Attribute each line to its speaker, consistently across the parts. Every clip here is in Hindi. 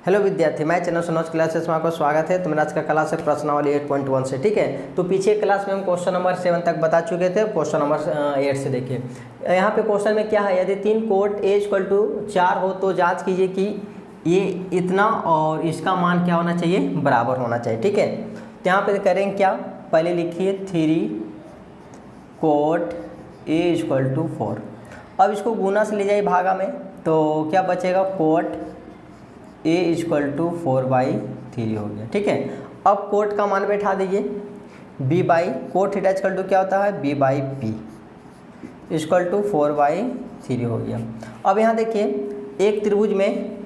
Speaker 1: हेलो विद्यार्थी, मैं चैनल सुनोज क्लासेस में आपका स्वागत है। तो मेरा आज का क्लास है प्रश्नावली 8.1 से। ठीक है, तो पीछे क्लास में हम क्वेश्चन नंबर 7 तक बता चुके थे। क्वेश्चन नंबर 8 से देखिए, यहाँ पे क्वेश्चन में क्या है, यदि 3 कोट ए इक्वल टू 4 हो तो जांच कीजिए कि ये इतना और इसका मान क्या होना चाहिए, बराबर होना चाहिए। ठीक है, तो यहाँ पे करेंगे क्या, पहले लिखिए 3 कोट ए इक्वल टू 4। अब इसको गुना से ले जाइए भागा में, तो क्या बचेगा, कोट ए इक्वल टू 4/3 हो गया। ठीक है, अब कोट का मान बैठा दीजिए, B by cot theta equal to क्या होता है, B by P equal to 4/3 हो गया। अब यहाँ देखिए, एक त्रिभुज में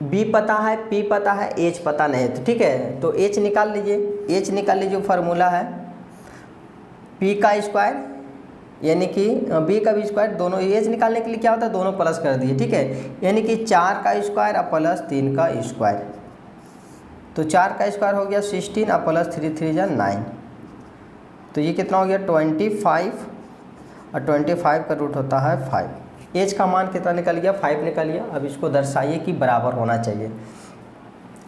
Speaker 1: बी पता है, पी पता है, एच पता नहीं है। तो ठीक है, तो एच निकाल लीजिए। एच निकाल लीजिए, फार्मूला है पी का स्क्वायर यानी कि बी का भी स्क्वायर, दोनों एच निकालने के लिए क्या होता है, दोनों प्लस कर दिए। ठीक है, यानी कि 4 का स्क्वायर और प्लस 3 का स्क्वायर, तो 4 का स्क्वायर हो गया 16 और प्लस 3 3 जा 9, तो ये कितना हो गया 25 और 25 का रूट होता है 5। एच का मान कितना निकल गया, 5 निकल गया। अब इसको दर्शाइए कि बराबर होना चाहिए,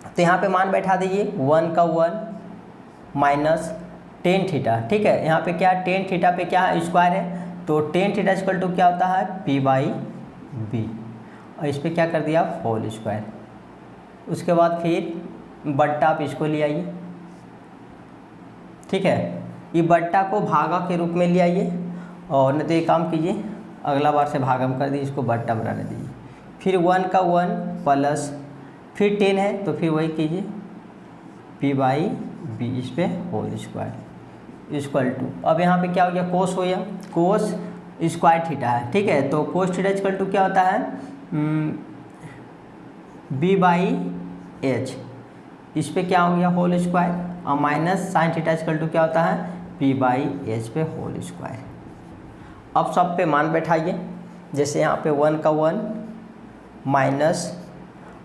Speaker 1: तो यहाँ पे मान बैठा दीजिए 1 का 1 माइनस टेन थीटा। ठीक है, यहाँ पे क्या टेन थीटा पे क्या है, स्क्वायर है, तो टेन थीटा इक्वल टू क्या होता है, पी बाई बी, और इस पर क्या कर दिया, होल स्क्वायर। उसके बाद फिर बट्टा आप इसको ले आइए। ठीक है, ये बट्टा को भागा के रूप में ले आइए, और नहीं तो ये काम कीजिए, अगला बार से भागम कर दीजिए, इसको बट्टा बनाने दीजिए। फिर 1 का 1 प्लस फिर 10 है, तो फिर वही कीजिए पी बाई बी, इस पर होल स्क्वायर इक्वल टू, अब यहाँ पे क्या हो गया, कोस हो गया, कोस स्क्वायर थीटा है। ठीक है, तो कोस थीटा इक्वल टू क्या होता है, बी बाई एच, इस पे क्या हो गया, होल स्क्वायर, और minus sine theta equal to क्या होता है, पी बाई एच पे होल स्क्वायर। अब सब पे मान बैठाइए, जैसे यहाँ पे 1 का 1 माइनस,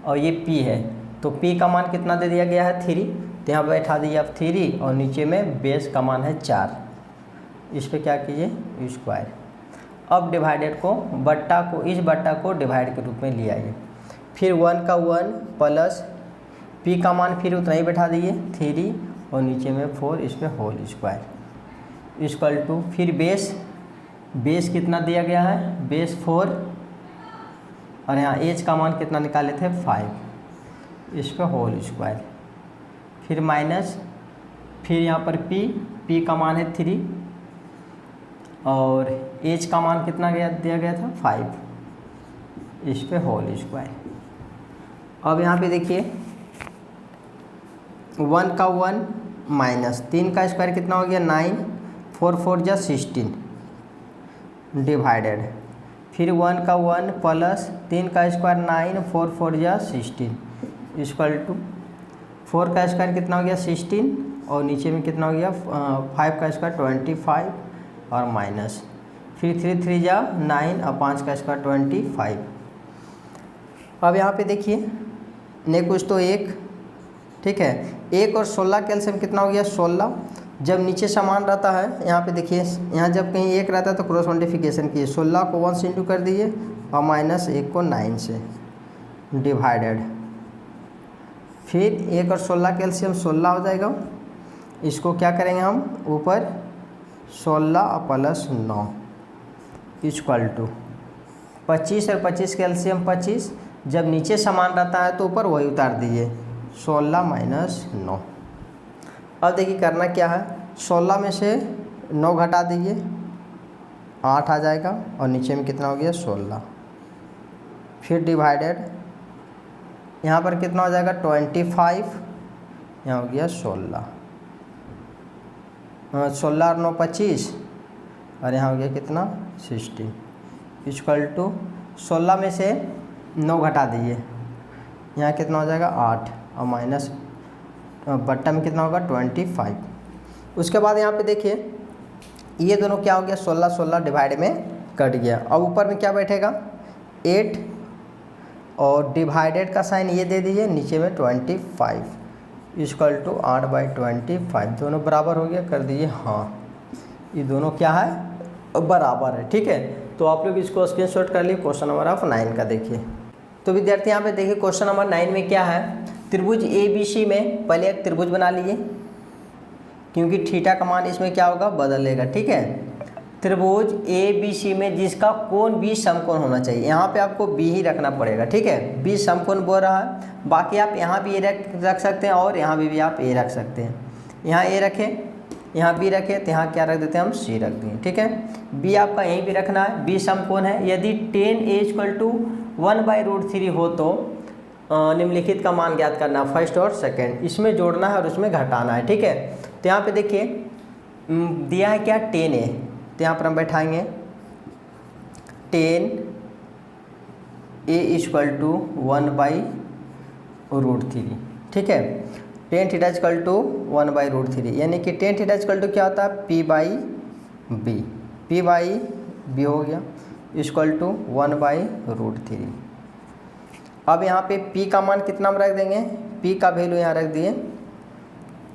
Speaker 1: और ये p है, तो p का मान कितना दे दिया गया है 3, तो यहाँ बैठा दीजिए आप 3, और नीचे में बेस का मान है 4, इस पर क्या कीजिए स्क्वायर। अब डिवाइडेड को बट्टा को, इस बट्टा को डिवाइड के रूप में ले आइए। फिर 1 का 1 प्लस p का मान फिर उतना ही बैठा दीजिए 3, और नीचे में 4, इस पर होल स्क्वायर इक्वल टू, फिर बेस कितना दिया गया है, बेस 4, और यहाँ एच का मान कितना निकाले थे 5, इस पर होल स्क्वायर, फिर माइनस, फिर यहाँ पर p का मान है 3, और h का मान कितना दिया गया था 5, इस पे होल स्क्वायर। अब यहाँ पे देखिए 1 का 1 माइनस 3 का स्क्वायर कितना हो गया 9, 4 4 जा 16 डिवाइडेड, फिर 1 का 1 प्लस 3 का स्क्वायर 9, 4 4 जा 16 इक्वल टू 4 का स्क्वायर कितना हो गया 16, और नीचे में कितना हो गया 5 का स्क्वायर 25, और माइनस, फिर 3 3 जा 9, और 5 का स्क्वायर 25। अब यहाँ पे देखिए ने कुछ तो 1, ठीक है, 1 और 16 कैल्शियम कितना हो गया 16। जब नीचे समान रहता है, यहाँ पे देखिए, यहाँ जब कहीं 1 रहता है तो क्रॉस मल्टीप्लिकेशन कीजिए, 16 को 1 से इंटू कर दीजिए, और माइनस 1 को 9 से डिवाइडेड, फिर 1 और 16 कैल्शियम 16 हो जाएगा। इसको क्या करेंगे हम, ऊपर 16 और प्लस 9 इक्वल टू 25, और 25 कैल्शियम 25, जब नीचे समान रहता है तो ऊपर वही उतार दीजिए 16 माइनस 9। अब देखिए करना क्या है, 16 में से 9 घटा दीजिए, 8 आ जाएगा, और नीचे में कितना हो गया 16, फिर डिवाइडेड, यहाँ पर कितना हो जाएगा 25, यहाँ हो गया 16, 16 और 9 25, और यहाँ हो गया कितना 16 इक्वल टू 16 में से 9 घटा दीजिए, यहाँ कितना हो जाएगा 8, और माइनस बट्टा में कितना होगा 25। उसके बाद यहाँ पे देखिए ये दोनों क्या हो गया 16 16 डिवाइड में कट गया। अब ऊपर में क्या बैठेगा 8, और डिवाइडेड का साइन ये दे दीजिए, नीचे में 25 इक्वल टू 8/25, दोनों बराबर हो गया, कर दीजिए हाँ, ये दोनों क्या है बराबर है। ठीक है, तो आप लोग इसको स्क्रीनशॉट कर लिए। क्वेश्चन नंबर आप 9 का देखिए। तो विद्यार्थी यहाँ पे देखिए क्वेश्चन नंबर 9 में क्या है, त्रिभुज ABC में पहले एक त्रिभुज बना लीजिए, क्योंकि थीटा का मान इसमें क्या होगा, बदलेगा। ठीक है, त्रिभुज ABC में जिसका कोण B समकोण होना चाहिए, यहाँ पे आपको B ही रखना पड़ेगा। ठीक है, B समकोण बोल रहा है, बाकी आप यहाँ भी A रख सकते हैं और यहाँ भी आप A रख सकते हैं। यहाँ A रखें, यहाँ B रखें, तो यहाँ क्या रख देते हैं हम, C रख देंगे। ठीक है, B आपका यहीं भी रखना है, B समकोण है। यदि tan A = 1/√3 हो तो निम्नलिखित का मान ज्ञात करना, फर्स्ट और सेकंड, इसमें जोड़ना है और उसमें घटाना है। ठीक है, तो यहाँ पे देखिए दिया है क्या, tan A, तो यहाँ पर हम बैठाएंगे tan A = 1/√3। ठीक है, tan थीटा = 1/√3, यानी कि tan थीटा = क्या होता है, P/B, P/B हो गया = 1/√3। अब यहाँ पे P का मान कितना हम रख देंगे, P का वैल्यू यहाँ रख दिए।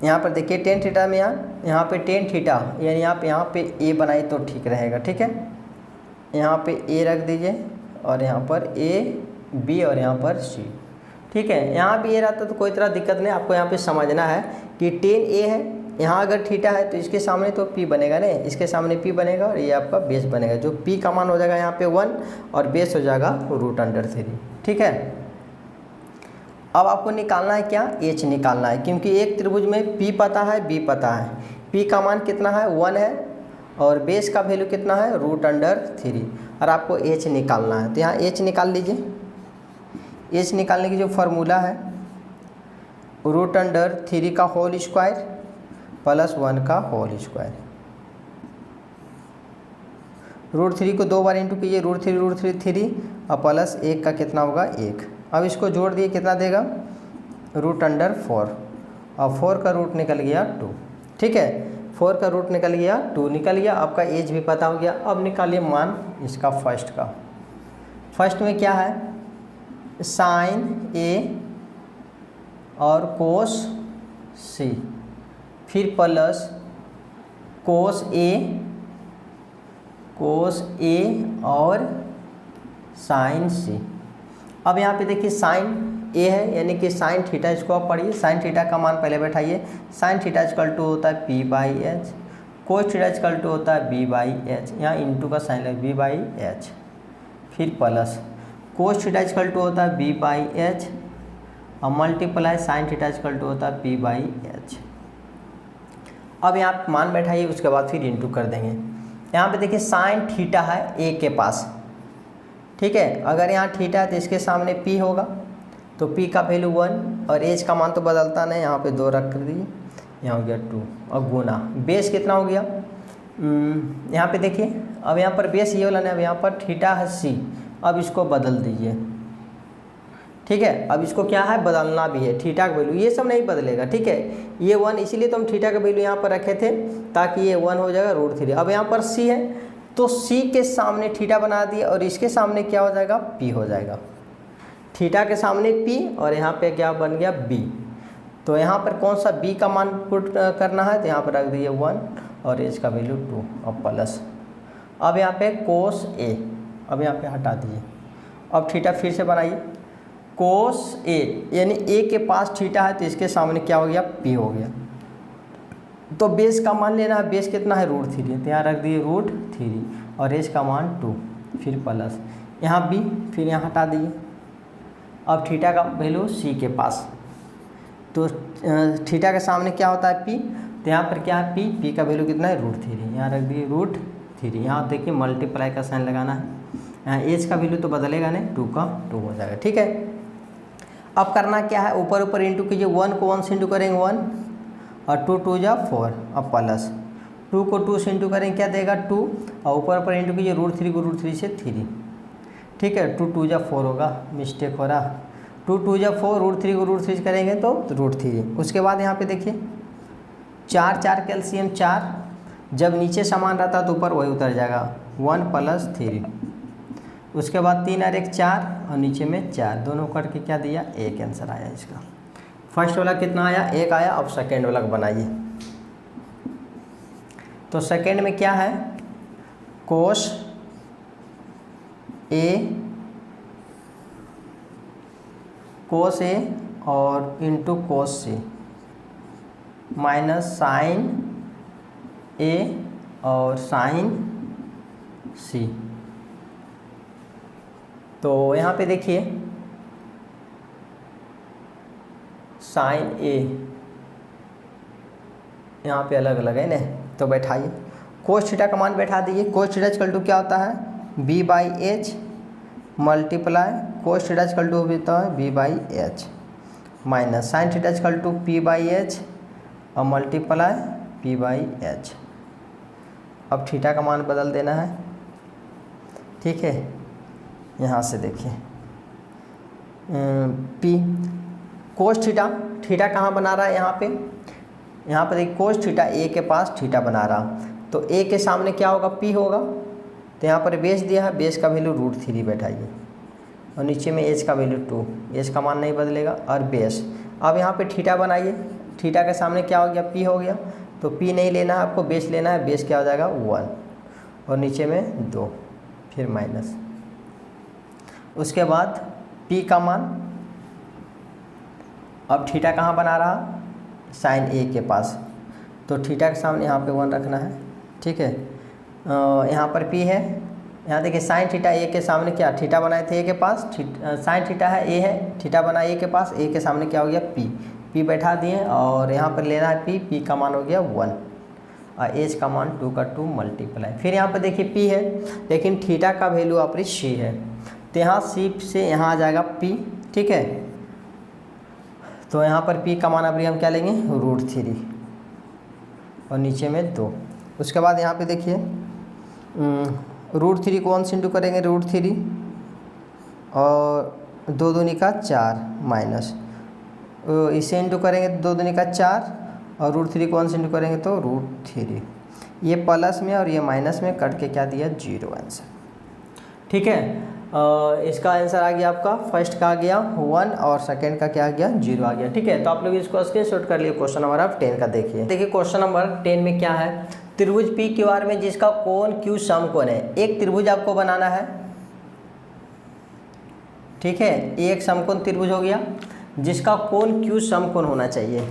Speaker 1: यहाँ पर देखिए tan थीटा में यहाँ पे tan थीटा, यानी आप यहाँ पे A बनाई तो ठीक रहेगा। ठीक है, यहाँ पे A रख दीजिए और यहाँ पर A B और यहाँ पर C। ठीक है, यहाँ भी A रहता तो कोई तरह दिक्कत नहीं, आपको यहाँ पे समझना है कि tan A है, यहाँ अगर थीटा है तो इसके सामने तो P बनेगा नहीं, इसके सामने P बनेगा और ये आपका बेस बनेगा, जो P का मान हो जाएगा यहाँ पे 1 और बेस हो जाएगा √3। ठीक है, अब आपको निकालना है क्या, H निकालना है, क्योंकि एक त्रिभुज में P पता है, B पता है। P का मान कितना है, 1 है, और बेस का वैल्यू कितना है, √3, और आपको H निकालना है। तो यहाँ H निकाल लीजिए। H निकालने की जो फार्मूला है, √3 का होल स्क्वायर प्लस 1 का होल स्क्वायर। √3 को 2 बार इंटू कीजिए, √3 3 और प्लस 1 का कितना होगा, 1। अब इसको जोड़ दिए, कितना देगा, √4, और 4 का रूट निकल गया 2। ठीक है, 4 का रूट निकल गया 2 निकल गया, आपका एज भी पता हो गया। अब निकालिए मान इसका फर्स्ट का। फर्स्ट में क्या है, साइन A और कोस C, फिर प्लस कोस A और साइन C। अब यहाँ पे देखिए साइन A है, यानी कि साइन थीटा, इसको आप पढ़िए। साइन थीटा का मान पहले बैठाइए। साइन थीटा = होता है P/H, कोस थीटा = होता है B/H, यहाँ इंटू का साइन लगे B/H, फिर प्लस कोस थीटा = होता है B/H और मल्टीप्लाई साइन थीटा = होता है P/H। अब यहाँ मान बैठाइए, उसके बाद फिर इंटू कर देंगे। यहाँ पे देखिए साइन थीटा है A के पास। ठीक है, अगर यहाँ थीटा है तो इसके सामने P होगा, तो P का वैल्यू 1 और H का मान तो बदलता नहीं, यहाँ पे 2 रख कर दीजिए, यहाँ हो गया 2 और गुना बेस कितना हो गया, यहाँ पे देखिए अब यहाँ पर बेस ये वाला नहीं, अब यहाँ पर थीटा है C, अब इसको बदल दीजिए। ठीक है, अब इसको क्या है, बदलना भी है, थीटा का वैल्यू, ये सब नहीं बदलेगा। ठीक है, ये 1, इसीलिए तो हम थीटा का वैल्यू यहाँ पर रखे थे ताकि ये 1 हो जाएगा √3। अब यहाँ पर C है तो C के सामने थीटा बना दिया और इसके सामने क्या हो जाएगा, P हो जाएगा। थीटा के सामने P और यहाँ पे क्या बन गया, B। तो यहाँ पर कौन सा B का मान पुट करना है, तो यहाँ पर रख दिए 1 और H का वैल्यू 2 और प्लस। अब यहाँ पे कोस A, अब यहाँ पे हटा दिए। अब थीटा फिर से बनाइए, कोस A, यानी A के पास थीटा है तो इसके सामने क्या हो गया, P हो गया। तो बेस का मान लेना है, बेस कितना है, √3, तो यहाँ रख दिए √3 और H का मान 2, फिर प्लस यहाँ B, फिर यहाँ हटा दिए। अब थीटा का वैल्यू C के पास, तो थीटा के सामने क्या होता है, P, तो यहाँ पर क्या है, P का वैल्यू कितना है, √3, यहाँ रख दिए √3। यहाँ देखिए मल्टीप्लाई का साइन लगाना है, यहाँ H का वैल्यू तो बदलेगा नहीं, 2 का 2 हो जाएगा। ठीक है, अब करना क्या है, ऊपर ऊपर इंटू कीजिए, 1 को 1 से इंटू करेंगे 1 और 2 2 जा 4, अब प्लस 2 को 2 से इंटू करेंगे क्या देगा 2, और ऊपर ऊपर इंटू कीजिए, √3 को √3 से 3। ठीक है, 2 2 जा 4 होगा, मिस्टेक हो रहा, 2 2 जा 4, √3 को √3 से करेंगे तो √3। उसके बाद यहाँ पे देखिए 4 4 कैल्शियम 4, जब नीचे समान रहता तो ऊपर वही उतर जाएगा, 1 + 3। उसके बाद 3 और 1 4 और नीचे में 4, दोनों करके क्या दिया, 1 आंसर आया इसका। फर्स्ट वाला कितना आया, 1 आया। अब सेकेंड वाला बनाइए। तो सेकेंड में क्या है, कोस A कोस ए और इंटू कोस सी माइनस साइन ए और साइन सी। तो यहाँ पे देखिए साइन ए यहाँ पे अलग अलग है ना, तो बैठाइए कोस थीटा का मान बैठा दीजिए। कोस थीटा इक्वल टू क्या होता है B by H multiply cos theta equal to होता है B by H minus sine theta equal to P by H और मल्टीप्लाई पी बाई एच। अब थीटा का मान बदल देना है, ठीक है। यहाँ से देखिए पी कोस थीटा, थीटा कहाँ बना रहा है यहाँ पे देखिए कोस थीटा ए के पास थीटा बना रहा, तो ए के सामने क्या होगा पी होगा। तो यहाँ पर बेस दिया है, बेस का वैल्यू √3 बैठाइए और नीचे में एच का वैल्यू 2, एच का मान नहीं बदलेगा और बेस। अब यहाँ पे थीटा बनाइए, थीटा के सामने क्या हो गया पी हो गया, तो पी नहीं लेना है आपको, बेस लेना है। बेस क्या हो जाएगा 1 और नीचे में 2 फिर माइनस। उसके बाद पी का मान, अब थीटा कहाँ बना रहा साइन ए के पास, तो थीटा के सामने यहाँ पे 1 रखना है, ठीक है। यहाँ पर पी है, यहाँ देखिए साइन थीटा ए के सामने क्या थीटा बनाए थे ए के पास, साइन थीटा है ए है, थीटा बना ए के पास, ए के सामने क्या हो गया पी बैठा दिए और यहाँ पर लेना है पी का मान हो गया 1 और एच का मान 2 का 2 मल्टीप्लाई। फिर यहाँ पर देखिए पी है लेकिन थीटा का वैल्यू आपकी सी है, तो यहाँ सी से यहाँ आ जाएगा पी, ठीक है। तो यहाँ पर पी का मान अभी हम क्या लेंगे √3 और नीचे में 2। उसके बाद यहाँ पे देखिए √3 को 1 से इंटू करेंगे √3 और 2 दूनी का 4 माइनस, इसे इंटू करेंगे 2 दूनी का 4 और √3 को 1 से इंटू करेंगे तो √3। ये प्लस में और ये माइनस में कट के क्या दिया 0 आंसर, ठीक है। इसका आंसर आ गया आपका, फर्स्ट का आ गया 1 और सेकंड का क्या आ गया 0 आ गया, ठीक है। तो आप लोग इसको स्क्रीनशॉट कर लिए। क्वेश्चन नंबर आप 10 का देखिए क्वेश्चन नंबर 10 में क्या है, त्रिभुज पी क्यू आर में जिसका कोण क्यू समकोण है। एक त्रिभुज आपको बनाना है, ठीक है। एक समकोण त्रिभुज हो गया जिसका कोण क्यू समकोण होना चाहिए।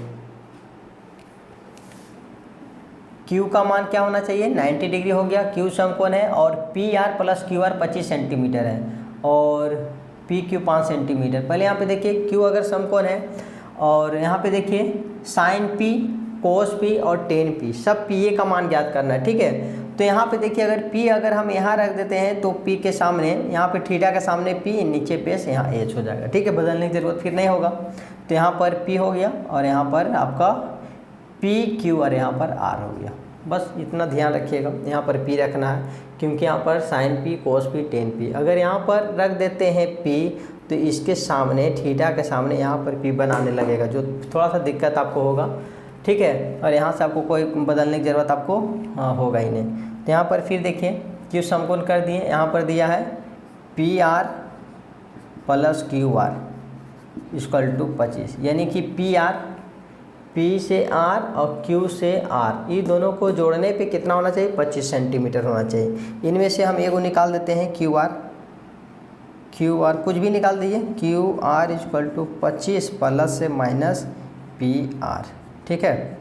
Speaker 1: Q का मान क्या होना चाहिए 90 डिग्री हो गया, Q समकोण है और PR प्लस QR 25 सेंटीमीटर है और PQ 5 सेंटीमीटर। पहले यहाँ पे देखिए Q अगर समकोण है और यहाँ पे देखिए साइन P कोस P और टेन P, सब PA का मान ज्ञात करना है, ठीक है। तो यहाँ पे देखिए अगर P अगर हम यहाँ रख देते हैं तो P के सामने यहाँ पे थीटा के सामने P, नीचे बेस, यहाँ H हो जाएगा, ठीक है। बदलने की ज़रूरत फिर नहीं होगा। तो यहाँ पर P हो गया और यहाँ पर आपका PQ और यहाँ पर R हो गया। बस इतना ध्यान रखिएगा, यहाँ पर P रखना है क्योंकि यहाँ पर साइन P कोस P टेन P। अगर यहाँ पर रख देते हैं P तो इसके सामने थीटा के सामने यहाँ पर P बनाने लगेगा, जो थोड़ा सा दिक्कत आपको होगा, ठीक है। और यहाँ से आपको कोई बदलने की ज़रूरत आपको होगा ही नहीं। तो यहाँ पर फिर देखिए Q समकोण कर दिए, यहाँ पर दिया है PR plus QR equal to 25, यानी कि PR P से R और Q से R, ये दोनों को जोड़ने पे कितना होना चाहिए 25 सेंटीमीटर होना चाहिए। इनमें से हम एगो निकाल देते हैं QR कुछ भी निकाल दीजिए, QR इक्वल टू 25 प्लस से माइनस PR, ठीक है।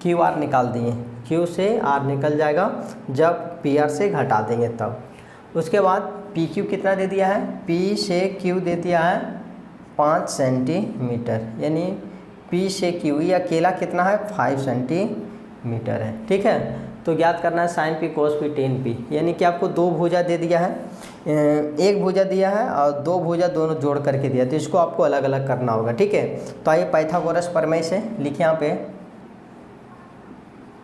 Speaker 1: QR निकाल दिए, Q से R निकल जाएगा जब PR से घटा देंगे तब। उसके बाद PQ कितना दे दिया है, P से Q दे दिया है 5 सेंटीमीटर, यानी P से Q ये अकेला कितना है 5 सेंटीमीटर है, ठीक है। तो ज्ञात करना है साइन P कोस P टेन P, यानी कि आपको 2 भुजा दे दिया है, एक भुजा दिया है और 2 भुजा दोनों जोड़ करके दिया, तो इसको आपको अलग अलग करना होगा, ठीक है। तो आइए पाइथागोरस प्रमेय से लिखिए, यहाँ पे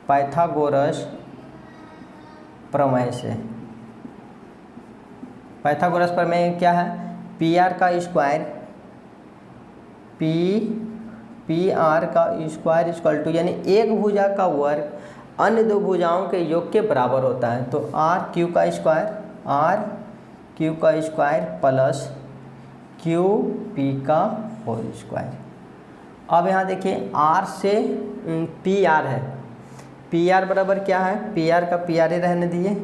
Speaker 1: पाइथागोरस प्रमेय से। पाइथागोरस प्रमेय क्या है, PR का स्क्वायर PR का स्क्वायर इक्वल टू, यानी एक भुजा का वर्ग अन्य 2 भुजाओं के योग के बराबर होता है। तो RQ का स्क्वायर प्लस QP का होल स्क्वायर। अब यहाँ देखिए R से PR है, PR बराबर क्या है, PR का PR ही रहने दिए,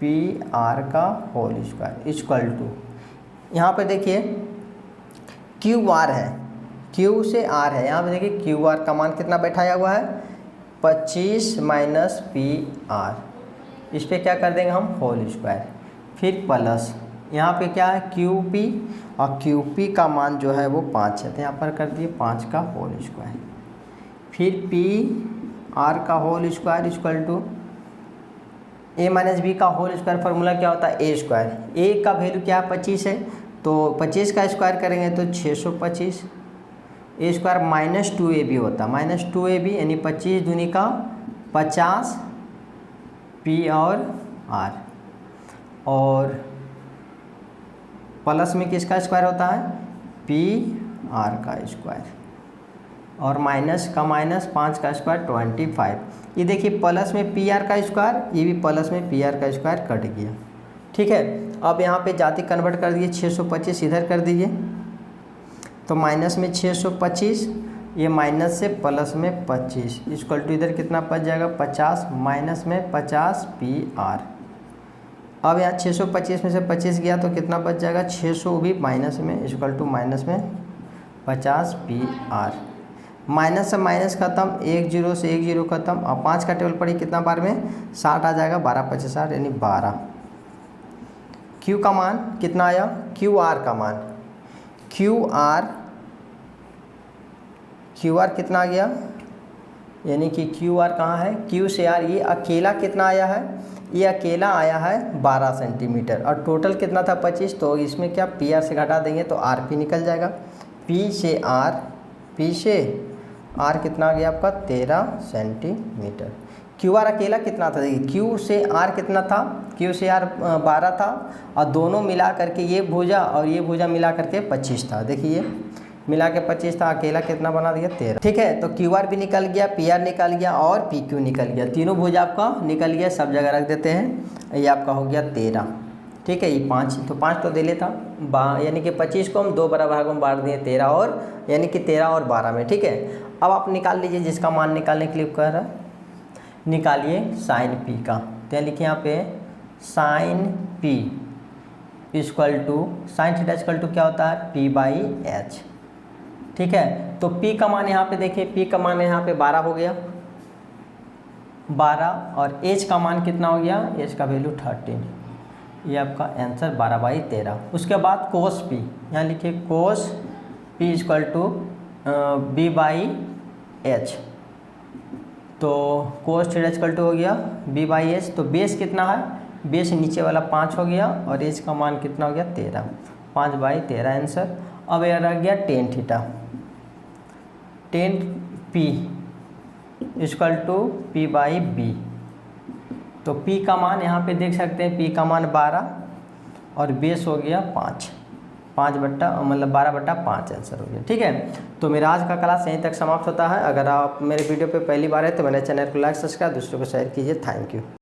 Speaker 1: PR का होल स्क्वायर इक्वल टू, यहाँ पे देखिए क्यू आर है, क्यू से आर है, यहाँ पे देखिए क्यू आर का मान कितना बैठाया हुआ है 25 माइनस पी आर, इस पर क्या कर देंगे हम होल स्क्वायर, फिर प्लस यहाँ पे क्या है क्यू पी, और क्यू पी का मान जो है वो 5 है, तो यहाँ पर कर दिए 5 का होल स्क्वायर, फिर पी आर का whole square equal to A minus B का होल स्क्वायर, फार्मूला क्या होता है ए स्क्वायर, ए का वैल्यू क्या है 25 है, तो 25 का स्क्वायर करेंगे तो 625, ए स्क्वायर माइनस 2ab होता है, माइनस 2ab यानी 25 दूनी का 50 पी और आर, और प्लस में किसका स्क्वायर होता है पी आर का स्क्वायर, और माइनस का माइनस 5 का स्क्वायर 25, ये देखिए प्लस में पी आर का स्क्वायर, ये भी प्लस में पी आर का स्क्वायर कट गया। ठीक है, अब यहाँ पे जाति कन्वर्ट कर दिए, 625 इधर कर दीजिए, तो माइनस में 625, ये माइनस से प्लस में 25 इक्वल टू इधर कितना बच जाएगा 50, माइनस में 50 पी आर। अब यहाँ 625 में से 25 गया तो कितना बच जाएगा 600 भी माइनस में इक्वल टू माइनस में 50 पी आर। माइनस से माइनस खत्म, 1 0 से 1 0 खत्म, और 5 का टेबल पड़ी कितना बार में 60 आ जाएगा, 12 25 60 यानी 12। क्यू का मान कितना आया, क्यू आर का मान, क्यू आर कितना आ गया, यानी कि क्यू आर कहाँ है, क्यू से आर, ये अकेला कितना आया है, ये अकेला आया है 12 सेंटीमीटर, और टोटल कितना था 25, तो इसमें क्या पी आर से घटा देंगे तो आर पी निकल जाएगा, पी से आर कितना आ गया आपका 13 सेंटीमीटर। क्यू आर अकेला कितना था, देखिए क्यू से आर कितना था, क्यू से आर 12 था, और दोनों मिला करके ये भुजा और ये भुजा मिला करके 25 था, देखिए मिला के 25 था, अकेला कितना बना दिया 13। ठीक है, तो क्यू आर भी निकल गया, पी आर निकल गया और पी क्यू निकल गया, तीनों भुजा आपका निकल गया, सब जगह रख देते हैं, ये आपका हो गया 13। ठीक है, ये 5 तो 5 तो दे लेता, यानी कि 25 को हम 2 बड़ा भागों में बांट दिए 13 और, यानी कि 13 और 12 में। ठीक है, अब आप निकाल लीजिए जिसका मान निकालने के लिए कह रहा है, निकालिए साइन पी का, तो लिखिए यहाँ पे sine P equal to, sine theta equal to क्या होता है पी बाई एच। ठीक है, तो P का मान यहाँ पे देखिए, P का मान यहाँ पे 12 हो गया, 12, और H का मान कितना हो गया, H का वैल्यू 13, ये आपका आंसर 12/13। उसके बाद कोस P, यहाँ लिखिए cos P equal to B by H, तो कोस थीटा इक्वल टू हो गया B बाई एच, तो बेस कितना है, बेस नीचे वाला 5 हो गया, और H का मान कितना हो गया 13, 5/13 आंसर। अब यह रह गया tan theta, tan P equal to P by B, तो P का मान यहाँ पे देख सकते हैं, P का मान 12 और बेस हो गया 5, 12/5 आंसर हो गया। ठीक है, तो मेरा आज का क्लास यहीं तक समाप्त होता है। अगर आप मेरे वीडियो पे पहली बार है तो मेरे चैनल को लाइक सब्सक्राइब, दूसरों को शेयर कीजिए। Thank you.